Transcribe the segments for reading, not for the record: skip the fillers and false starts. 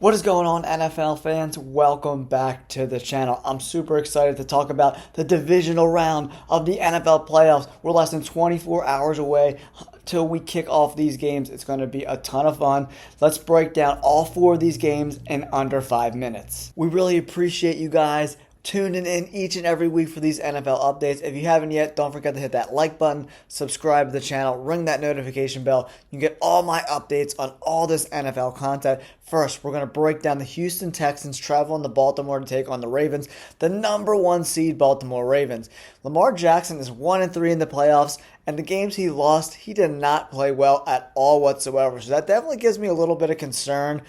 What is going on, NFL fans? Welcome back to the channel. I'm super excited to talk about the divisional round of the NFL playoffs. We're less than 24 hours away till we kick off these games. It's going to be a ton of fun. Let's break down all four of these games in under 5 minutes. We really appreciate you guys tuning in each and every week for these NFL updates. If you haven't yet, don't forget to hit that like button, subscribe to the channel, ring that notification bell. You can get all my updates on all this NFL content. First, we're going to break down the Houston Texans traveling to Baltimore to take on the Ravens, the number one seed Baltimore Ravens. Lamar Jackson is 1-3 in the playoffs, and the games he lost, he did not play well at all whatsoever. So that definitely gives me a little bit of concern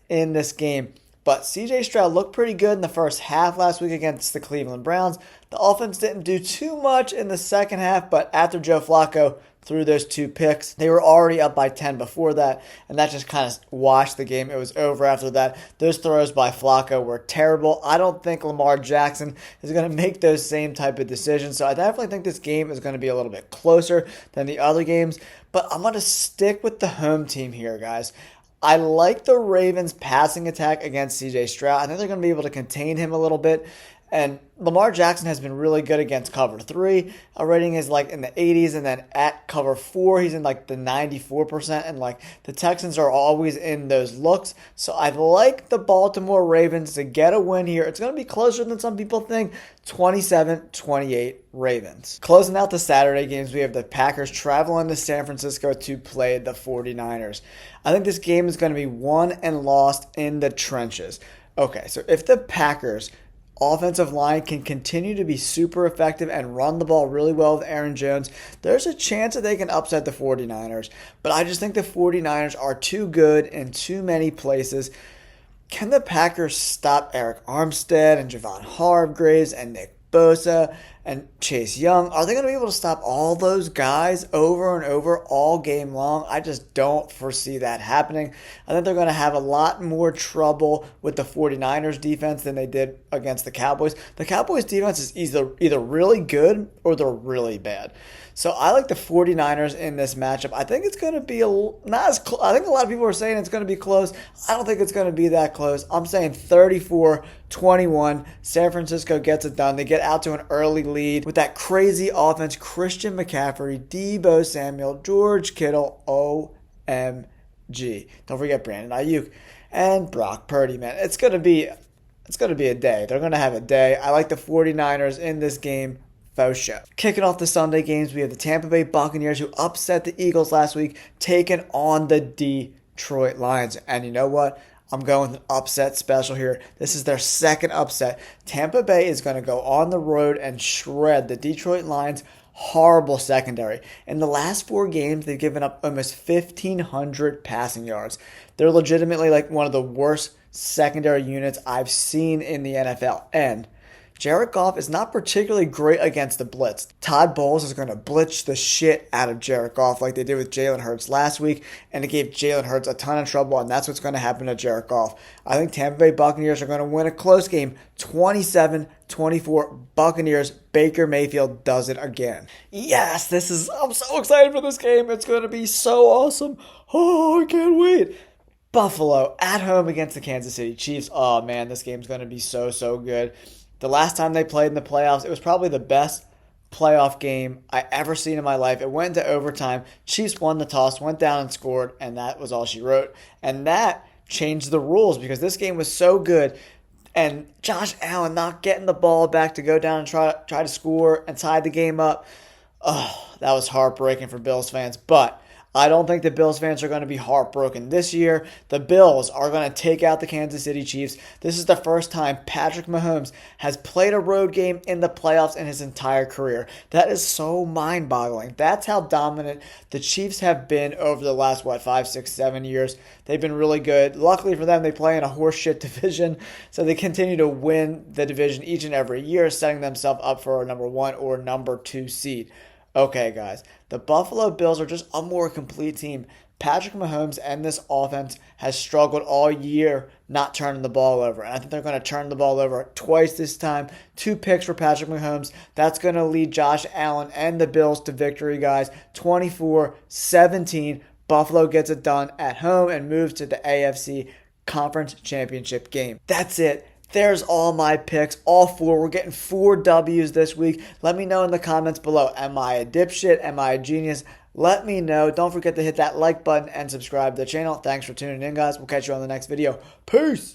in this game. But C.J. Stroud looked pretty good in the first half last week against the Cleveland Browns. The offense didn't do too much in the second half, but after Joe Flacco threw those 2 picks, they were already up by 10 before that, and that just kind of washed the game. It was over after that. Those throws by Flacco were terrible. I don't think Lamar Jackson is going to make those same type of decisions, so I definitely think this game is going to be a little bit closer than the other games, but I'm going to stick with the home team here, guys. I like the Ravens' passing attack against C.J. Stroud. I think they're going to be able to contain him a little bit. And Lamar Jackson has been really good against cover 3. Our rating is like in the 80s, and then at cover 4, he's in like the 94%. And like the Texans are always in those looks. So I like the Baltimore Ravens to get a win here. It's going to be closer than some people think. 27-28 Ravens. Closing out the Saturday games, we have the Packers traveling to San Francisco to play the 49ers. I think this game is going to be won and lost in the trenches. Okay, so if the Packers offensive line can continue to be super effective and run the ball really well with Aaron Jones, there's a chance that they can upset the 49ers. But I just think the 49ers are too good in too many places. Can the Packers stop Eric Armstead and Javon Hargraves and Nick Bosa and Chase Young? Are they going to be able to stop all those guys over and over all game long? I just don't foresee that happening. I think they're going to have a lot more trouble with the 49ers defense than they did against the Cowboys. The Cowboys defense is either really good or they're really bad. So I like the 49ers in this matchup. I think it's going to be not as close. I think a lot of people are saying it's going to be close. I don't think it's going to be that close. I'm saying 34-21. San Francisco gets it done. They get out to an early lead with that crazy offense. Christian McCaffrey, Deebo Samuel, George Kittle, OMG. Don't forget Brandon Ayuk and Brock Purdy, man. It's going to be a day. They're going to have a day. I like the 49ers in this game. Faux show. Kicking off the Sunday games, we have the Tampa Bay Buccaneers, who upset the Eagles last week, taking on the Detroit Lions. And you know what? I'm going with an upset special here. This is their second upset. Tampa Bay is going to go on the road and shred the Detroit Lions' horrible secondary. In the last 4 games, they've given up almost 1,500 passing yards. They're legitimately like one of the worst secondary units I've seen in the NFL. And Jared Goff is not particularly great against the blitz. Todd Bowles is going to blitz the shit out of Jared Goff like they did with Jalen Hurts last week, and it gave Jalen Hurts a ton of trouble, and that's what's going to happen to Jared Goff. I think Tampa Bay Buccaneers are going to win a close game, 27-24 Buccaneers. Baker Mayfield does it again. Yes, I'm so excited for this game. It's going to be so awesome. Oh, I can't wait. Buffalo at home against the Kansas City Chiefs. Oh, man, this game's going to be so good. The last time they played in the playoffs, it was probably the best playoff game I ever seen in my life. It went into overtime. Chiefs won the toss, went down and scored, and that was all she wrote. And that changed the rules because this game was so good. And Josh Allen not getting the ball back to go down and try to score and tie the game up. Oh, that was heartbreaking for Bills fans. But I don't think the Bills fans are going to be heartbroken this year. The Bills are going to take out the Kansas City Chiefs. This is the first time Patrick Mahomes has played a road game in the playoffs in his entire career. That is so mind-boggling. That's how dominant the Chiefs have been over the last, 5, 6, 7 years. They've been really good. Luckily for them, they play in a horseshit division, so they continue to win the division each and every year, setting themselves up for a number 1 or number 2 seed. Okay, guys, the Buffalo Bills are just a more complete team. Patrick Mahomes and this offense has struggled all year not turning the ball over. And I think they're going to turn the ball over twice this time. 2 picks for Patrick Mahomes. That's going to lead Josh Allen and the Bills to victory, guys. 24-17. Buffalo gets it done at home and moves to the AFC conference championship game. That's it. There's all my picks, all four. We're getting 4 W's this week. Let me know in the comments below. Am I a dipshit? Am I a genius? Let me know. Don't forget to hit that like button and subscribe to the channel. Thanks for tuning in, guys. We'll catch you on the next video. Peace!